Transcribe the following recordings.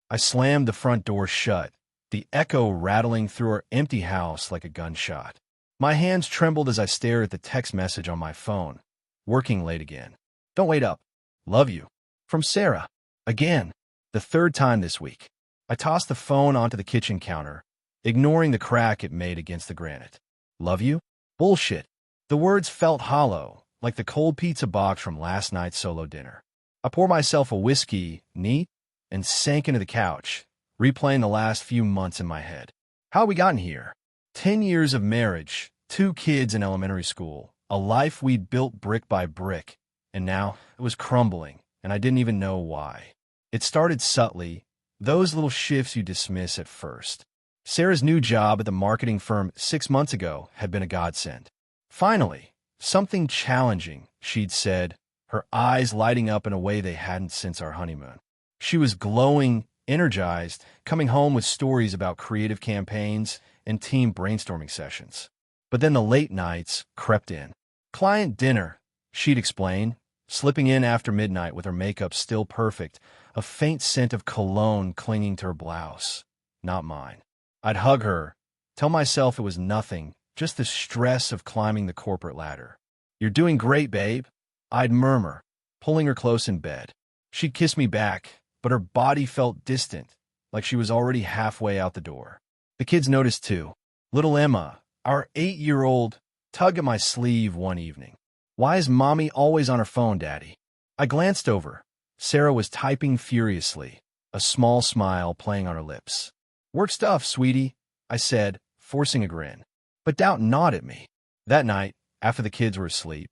I slammed the front door shut, the echo rattling through our empty house like a gunshot. My hands trembled as I stared at the text message on my phone. Working late again. Don't wait up. Love you. From Sarah. Again. The third time this week. I tossed the phone onto the kitchen counter, ignoring the crack it made against the granite. Love you? Bullshit. The words felt hollow, like the cold pizza box from last night's solo dinner. I poured myself a whiskey, neat, and sank into the couch, replaying the last few months in my head. How had we gotten here? 10 years of marriage, 2 kids in elementary school, a life we'd built brick by brick, and now it was crumbling, and I didn't even know why. It started subtly, those little shifts you dismiss at first. Sarah's new job at the marketing firm 6 months ago had been a godsend. Finally, something challenging, she'd said, her eyes lighting up in a way they hadn't since our honeymoon. She was glowing, energized, coming home with stories about creative campaigns and team brainstorming sessions. But then the late nights crept in. Client dinner, she'd explain, slipping in after midnight with her makeup still perfect, a faint scent of cologne clinging to her blouse. Not mine. I'd hug her, tell myself it was nothing, just the stress of climbing the corporate ladder. You're doing great, babe, I'd murmur, pulling her close in bed. She'd kiss me back, but her body felt distant, like she was already halfway out the door. The kids noticed too. Little Emma, our 8-year-old, tugged at my sleeve one evening. Why is Mommy always on her phone, Daddy? I glanced over. Sarah was typing furiously, a small smile playing on her lips. Work stuff, sweetie, I said, forcing a grin. But Doubt gnawed at me. That night, after the kids were asleep,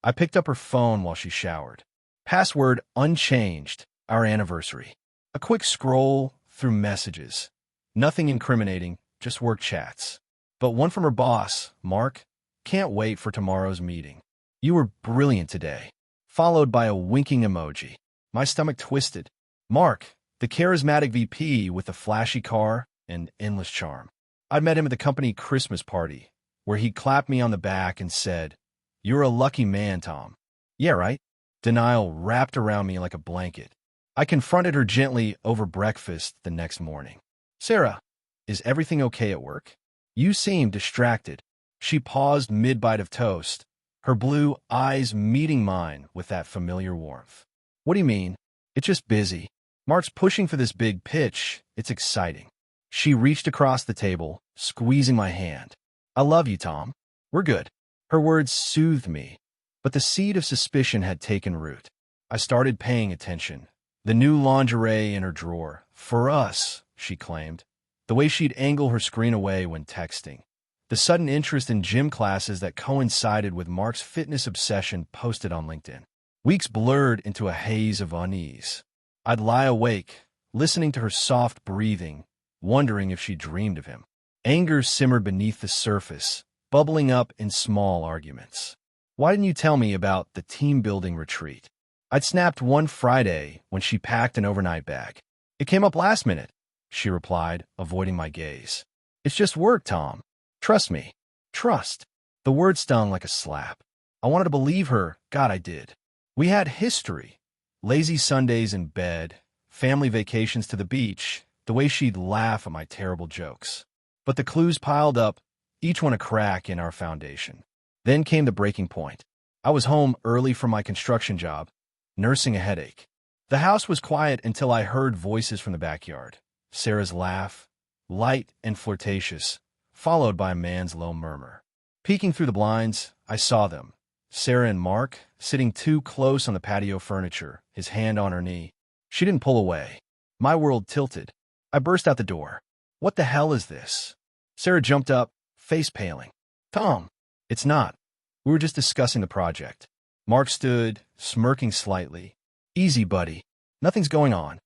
I picked up her phone while she showered. Password unchanged, our anniversary. A quick scroll through messages. Nothing incriminating, just work chats. But one from her boss, Mark. Can't wait for tomorrow's meeting. You were brilliant today. Followed by a winking emoji. My stomach twisted. Mark, the charismatic VP with the flashy car and endless charm. I'd met him at the company Christmas party, where he clapped me on the back and said, "You're a lucky man, Tom." Yeah, right? Denial wrapped around me like a blanket. I confronted her gently over breakfast the next morning. Sarah, is everything okay at work? You seem distracted. She paused mid-bite of toast, her blue eyes meeting mine with that familiar warmth. What do you mean? It's just busy. Mark's pushing for this big pitch. It's exciting. She reached across the table, squeezing my hand. I love you, Tom. We're good. Her words soothed me, but the seed of suspicion had taken root. I started paying attention. The new lingerie in her drawer. For us, she claimed. The way she'd angle her screen away when texting. The sudden interest in gym classes that coincided with Mark's fitness obsession posted on LinkedIn. Weeks blurred into a haze of unease. I'd lie awake, listening to her soft breathing, wondering if she dreamed of him. Anger simmered beneath the surface, bubbling up in small arguments. Why didn't you tell me about the team-building retreat? I'd snapped one Friday when she packed an overnight bag. It came up last minute, she replied, avoiding my gaze. It's just work, Tom. Trust me. Trust. The word stung like a slap. I wanted to believe her. God, I did. We had history. Lazy Sundays in bed, family vacations to the beach, the way she'd laugh at my terrible jokes. But the clues piled up, each one a crack in our foundation. Then came the breaking point. I was home early from my construction job, nursing a headache. The house was quiet until I heard voices from the backyard. Sarah's laugh, light and flirtatious, followed by a man's low murmur. Peeking through the blinds, I saw them. Sarah and Mark, sitting too close on the patio furniture, his hand on her knee. She didn't pull away. My world tilted. I burst out the door. What the hell is this? Sarah jumped up, face paling. Tom, it's not. We were just discussing the project. Mark stood, smirking slightly. Easy, buddy. Nothing's going on.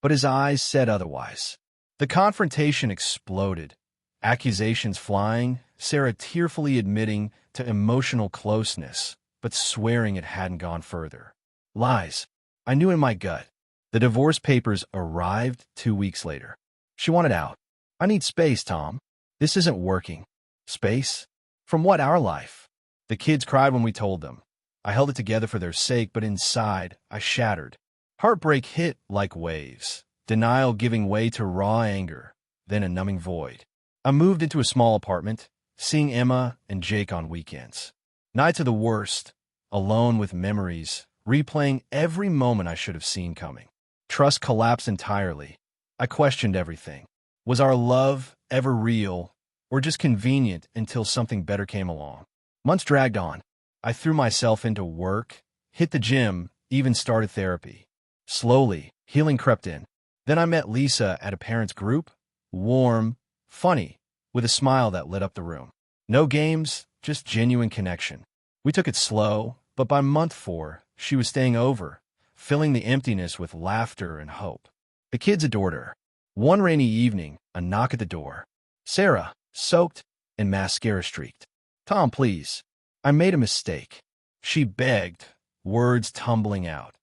But his eyes said otherwise. The confrontation exploded. Accusations flying, Sarah tearfully admitting to emotional closeness, but swearing it hadn't gone further. Lies. I knew in my gut. The divorce papers arrived 2 weeks later. She wanted out. I need space, Tom. This isn't working. Space? From what, our life? The kids cried when we told them. I held it together for their sake, but inside, I shattered. Heartbreak hit like waves, denial giving way to raw anger, then a numbing void. I moved into a small apartment, seeing Emma and Jake on weekends. Nights of the worst, alone with memories, replaying every moment I should have seen coming. Trust collapsed entirely. I questioned everything. Was our love ever real, or just convenient until something better came along? Months dragged on. I threw myself into work, hit the gym, even started therapy. Slowly, healing crept in. Then I met Lisa at a parents' group, warm, funny, with a smile that lit up the room. No games, just genuine connection. We took it slow, but by month 4, she was staying over, filling the emptiness with laughter and hope. The kids adored her. One rainy evening, a knock at the door. Sarah, soaked and mascara-streaked. "Tom, please. I made a mistake." She begged, words tumbling out.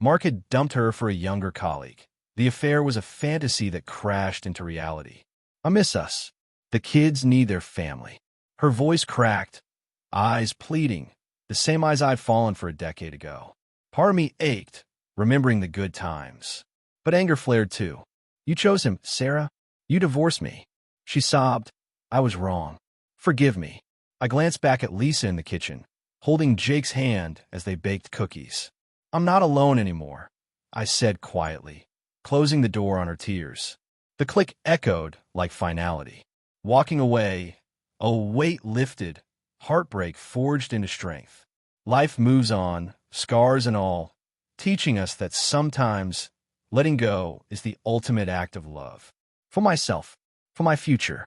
Mark had dumped her for a younger colleague. The affair was a fantasy that crashed into reality. "I miss us. The kids need their family." Her voice cracked, eyes pleading, the same eyes I'd fallen for a decade ago. Part of me ached, remembering the good times. But anger flared too. "You chose him, Sarah. You divorced me." She sobbed. "I was wrong. Forgive me." I glanced back at Lisa in the kitchen, holding Jake's hand as they baked cookies. "I'm not alone anymore," I said quietly, closing the door on her tears. The click echoed like finality. Walking away, a weight lifted, heartbreak forged into strength. Life moves on, scars and all, teaching us that sometimes letting go is the ultimate act of love. For myself, for my future,